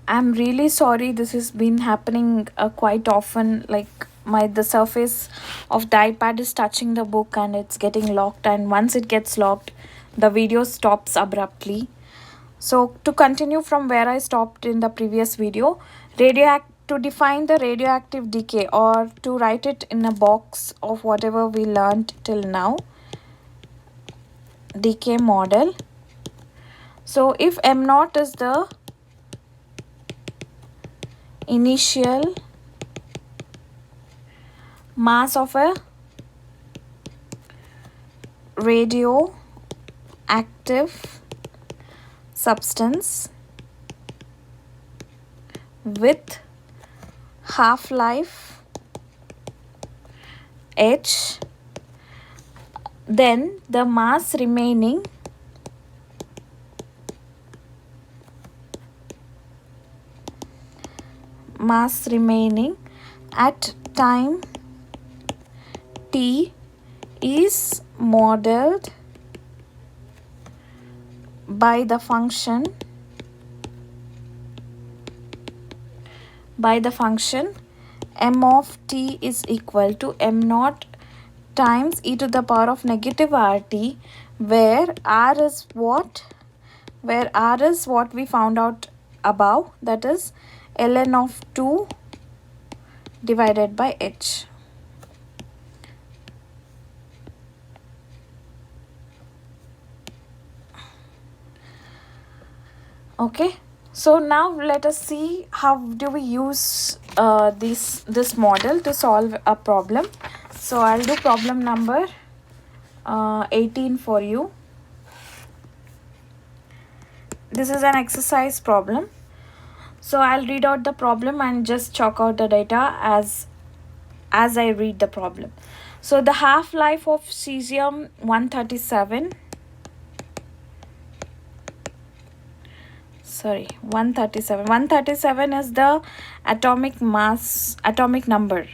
I'm really sorry, this has been happening quite often. Like the surface of the iPad is touching the book and it's getting locked, and once it gets locked, the video stops abruptly. So to continue from where I stopped in the previous video, to define the radioactive decay, or to write it in a box of whatever we learned till now, decay model. So if m naught is the initial mass of a radioactive substance with half-life h, then the mass remaining at time t is modeled by the function m of t is equal to m naught times e to the power of negative rt, where r is what we found out above, that is ln of 2 divided by h. Okay, so now let us see how do we use this model to solve a problem. So I'll do problem number 18 for you. This is an exercise problem. So I'll read out the problem and just chalk out the data as I read the problem. So the half-life of cesium 137 137 is the atomic number,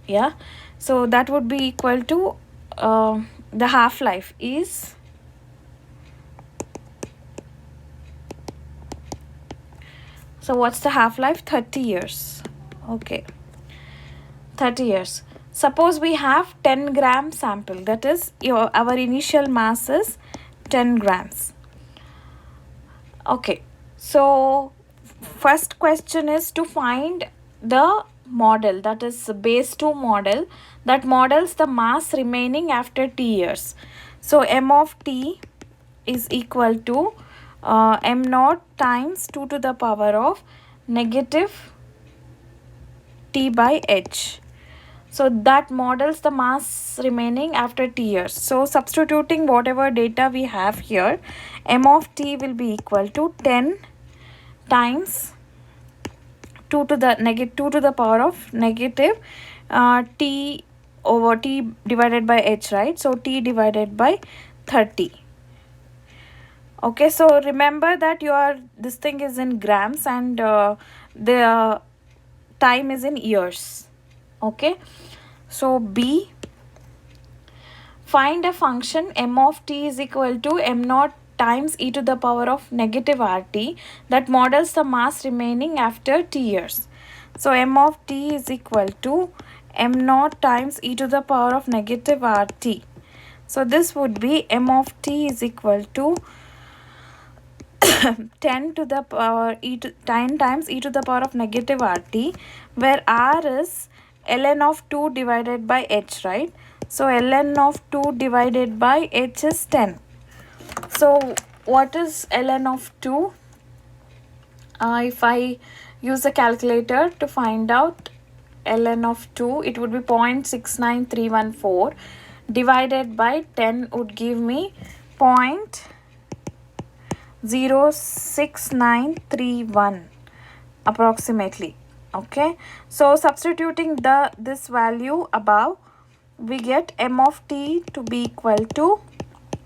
yeah. So that would be equal to the half-life is so what's the half-life? 30 years. Okay, 30 years. Suppose we have 10 gram sample, that is our initial mass is 10 grams. Okay, so first question is to find the model, that is base 2 model that models the mass remaining after t years. So m of t is equal to m naught times 2 to the power of negative t by h. So that models the mass remaining after t years. So substituting whatever data we have here, m of t will be equal to 10 times 2 to the power of negative t over t divided by h, right? So t divided by 30. Okay, so remember that this thing is in grams and the time is in years. Okay, so B, find a function m of t is equal to m naught times e to the power of negative rt that models the mass remaining after t years. So m of t is equal to m naught times e to the power of negative rt. So this would be m of t is equal to 10 to the power 10 times e to the power of negative rt, where r is ln of 2 divided by h, right? So ln of 2 divided by h is 10. So what is ln of 2? If I use a calculator to find out ln of 2, it would be 0.69314 divided by 10 would give me 0.06931 approximately. Okay, so substituting this value above, we get m of t to be equal to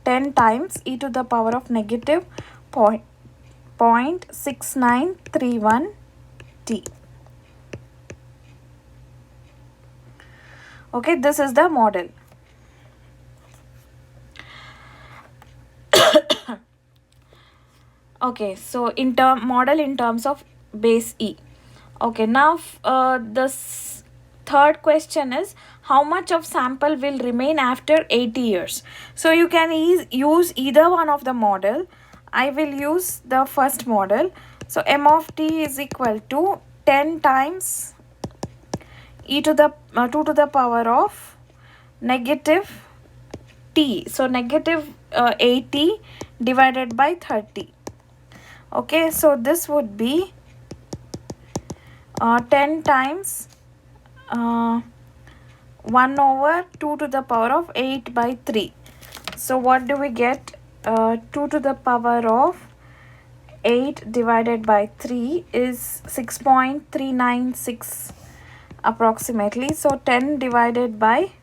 10 times e to the power of negative 0.6931 t. Okay, this is the model. Okay, so model in terms of base E. Okay, now the third question is how much of sample will remain after 80 years. So you can use either one of the model. I will use the first model. So m of t is equal to 10 times e to the 2 to the power of negative t. So negative 80 divided by 30. Okay, so this would be 10 times 1 over 2 to the power of 8 by 3. So what do we get? 2 to the power of 8 divided by 3 is 6.396 approximately. So 10 divided by,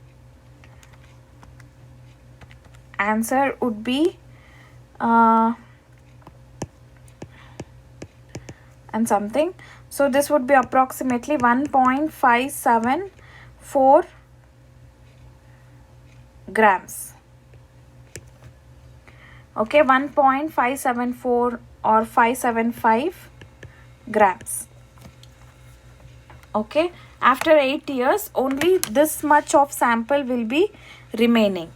answer would be and something. So this would be approximately 1.574 grams. Okay, 1.574 or 575 grams. Okay, after 8 years only this much of sample will be remaining.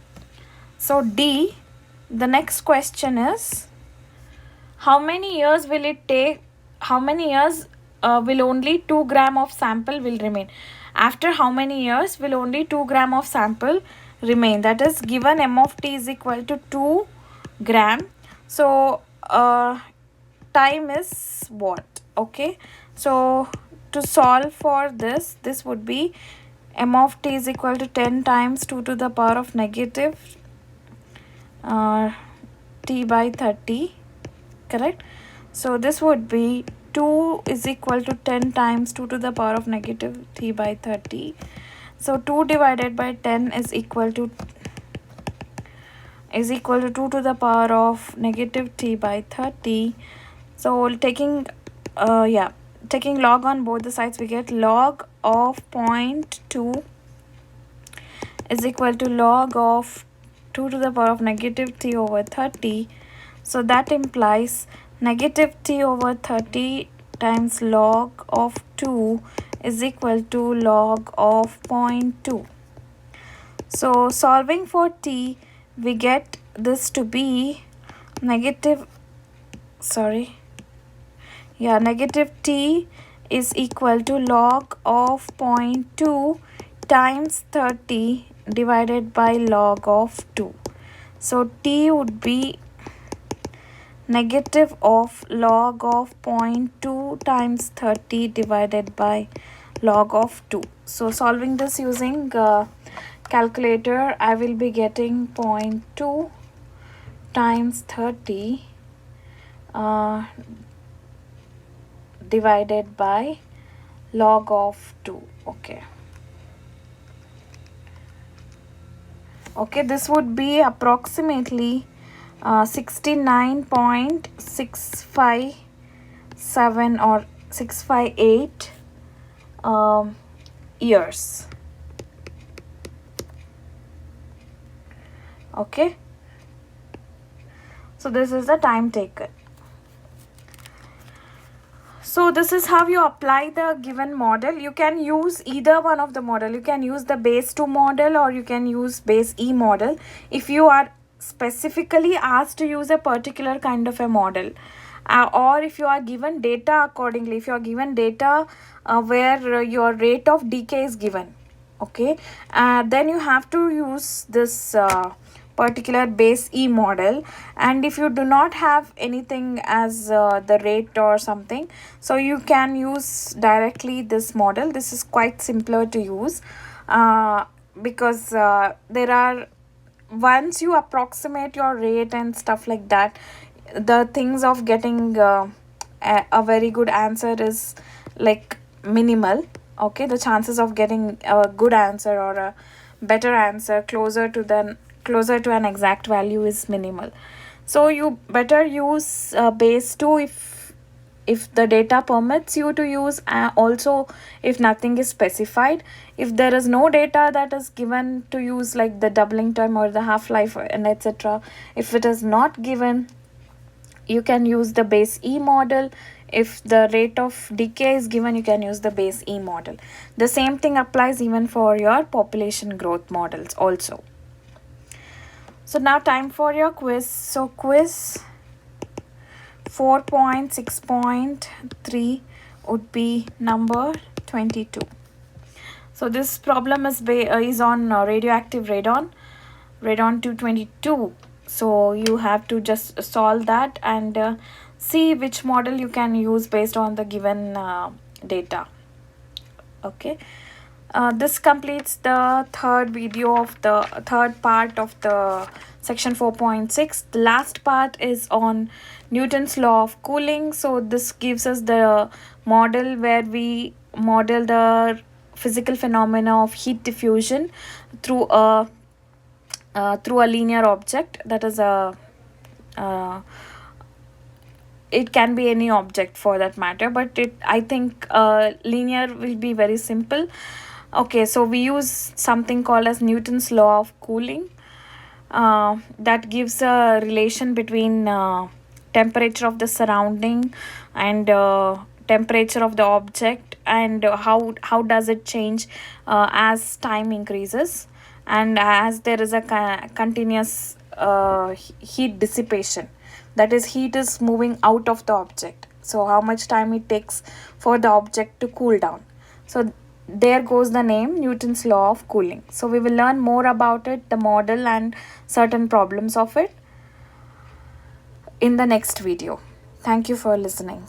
So D, the next question is how many years will it take, how many years will only 2 gram of sample will remain? After how many years will only 2 gram of sample remain? That is given m of t is equal to 2 gram. So time is what? Okay, so to solve for this, this would be m of t is equal to 10 times 2 to the power of negative t by 30, correct? So this would be 2 is equal to 10 times 2 to the power of negative t by 30. So 2 divided by 10 is equal to 2 to the power of negative t by 30. So taking taking log on both the sides, we get log of 0.2 is equal to log of 2 to the power of negative t over 30. So that implies negative t over 30 times log of 2 is equal to log of 0.2. So solving for t, we get this to be negative t is equal to log of 0.2 times 30 divided by log of 2. So t would be negative of log of 0.2 times 30 divided by log of 2. So solving this using calculator, I will be getting 0.2 times 30 divided by log of 2. Okay, this would be approximately 69.657 or 658 years. Okay, so this is the time taken. So this is how you apply the given model. You can use either one of the model. You can use the base 2 model or you can use base E model if you are specifically asked to use a particular kind of a model, or if you are given data accordingly, if you are given data where your rate of decay is given, okay, then you have to use this particular base E model. And if you do not have anything as the rate or something, so you can use directly this model. This is quite simpler to use because there are, once you approximate your rate and stuff like that, the things of getting a very good answer is like minimal. Okay, the chances of getting a good answer or a better answer closer to an exact value is minimal. So you better use base 2 if the data permits you to use, also if nothing is specified. If there is no data that is given to use, like the doubling time or the half-life and etc., if it is not given, you can use the base E model. if the rate of decay is given, you can use the base E model. The same thing applies even for your population growth models also. So now time for your quiz. So quiz 4.6.3 would be number 22. So this problem is on radioactive radon 222. So you have to just solve that and see which model you can use based on the given data. Okay. This completes the third video of the third part of the section 4.6. The last part is on Newton's law of cooling. So this gives us the model where we model the physical phenomena of heat diffusion through a linear object, that is a it can be any object for that matter, but I think linear will be very simple. Okay, so we use something called as Newton's law of cooling, that gives a relation between temperature of the surrounding and temperature of the object, and how does it change as time increases and as there is a continuous heat dissipation, that is, heat is moving out of the object. So how much time it takes for the object to cool down. So there goes the name Newton's law of cooling. So we will learn more about it, the model and certain problems of it, in the next video. Thank you for listening.